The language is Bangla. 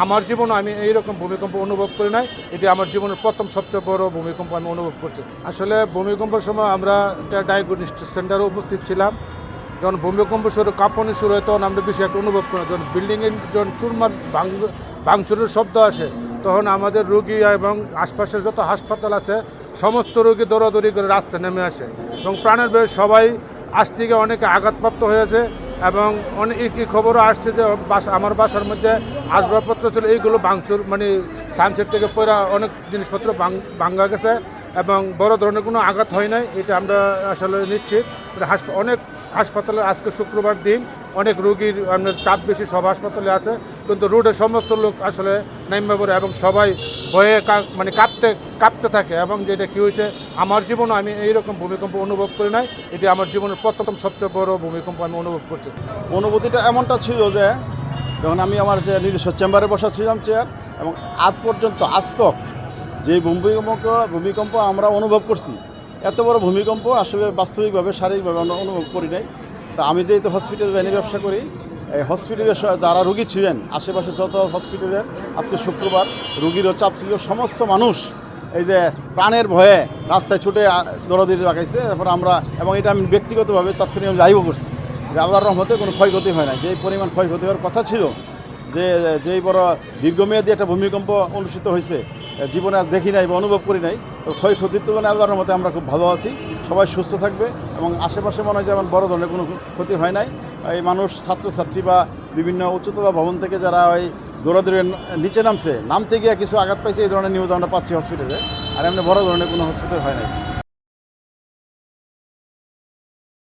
আমার জীবনে আমি এইরকম ভূমিকম্প অনুভব করি নাই। এটি আমার জীবনের প্রথম সবচেয়ে বড় ভূমিকম্প আমি অনুভব করছি। আসলে ভূমিকম্পের সময় আমরা একটা ডায়াগনস্টিক সেন্টারে উপস্থিত ছিলাম। যখন ভূমিকম্প শুরু কাঁপনি শুরু হয় তখন আমরা বেশি একটা অনুভব করি না। যখন বিল্ডিংয়ের যখন চুরমার ভাঙচুরের শব্দ আসে তখন আমাদের রোগী এবং আশপাশের যত হাসপাতাল আছে সমস্ত রোগী দৌড়াদৌড়ি করে রাস্তায় নেমে আসে এবং প্রাণের ভয়ে সবাই আজ থেকে অনেকে আঘাতপ্রাপ্ত হয়েছে এবং অনেক খবরও আসছে যে আমার বাসার মধ্যে আসবাবপত্র ছিল এইগুলো ভাঙচুর মানে সানসেট থেকে পড়া অনেক জিনিসপত্র ভাঙ্গা গেছে এবং বড় ধরনের কোনো আঘাত হয় নাই। এটা আমরা আসলে নিশ্চিত। অনেক হাসপাতালে আজকে শুক্রবার দিন অনেক রোগীর আপনার চাপ বেশি সব হাসপাতালে আছে, কিন্তু রোডে সমস্ত লোক আসলে নাইমা পড়ে এবং সবাই ভয়ে মানে কাঁপতে থাকে এবং যেটা কী হয়েছে আমার জীবনে আমি এইরকম ভূমিকম্প অনুভব করি নাই। এটি আমার জীবনের প্রথম সবচেয়ে বড় ভূমিকম্প আমি অনুভব করছি। অনুভূতিটা এমনটা ছিল যে যখন আমি আমার যে নিজস্ব চেম্বারে বসাছিলাম চেয়ার এবং আজ পর্যন্ত আস্তক যে ভূমিকম্প আমরা অনুভব করছি, এত বড় ভূমিকম্প আসলে বাস্তবিকভাবে শারীরিকভাবে অনুভব করি নাই। তা আমি যেহেতু হসপিটাল ভ্যানে ব্যবসা করি, এই হসপিটালের যারা রোগী ছিলেন আশেপাশে যত হসপিটালের আজকে শুক্রবার রোগীরও চাপ ছিল, সমস্ত মানুষ এই যে প্রাণের ভয়ে রাস্তায় ছুটে দৌড়াদৌড়ি লাগাইছে। তারপর আমরা এবং এটা আমি ব্যক্তিগতভাবে তাৎক্ষণিক আমি লাইভও করছি যে আল্লাহর রহমতে কোনো ক্ষয়ক্ষতি হয় না। যেই পরিমাণ ক্ষয়ক্ষতি হওয়ার কথা ছিল, যেই বড় দীর্ঘমেয়াদী একটা ভূমিকম্প অনুষ্ঠিত হয়েছে জীবনে আজ দেখি নাই বা অনুভব করি নাই। তো ক্ষয়ক্ষতির তুলনায় আল্লাহর রহমতে আমরা খুব ভালো আছি, সবাই সুস্থ থাকবে এবং আশেপাশে মনে হয় যেমন বড় ধরনের কোনো ক্ষতি হয় নাই। এই মানুষ ছাত্রছাত্রী বা বিভিন্ন উচ্চতর ভবন থেকে যারা ওই দৌড়াদৌড়ে নিচে নামতে গিয়ে কিছু আঘাত পাইছে, এই ধরনের নিউজ আমরা পাচ্ছি হসপিটালে। আর এমনি বড় ধরনের কোনো হসপিটাল হয় নাই।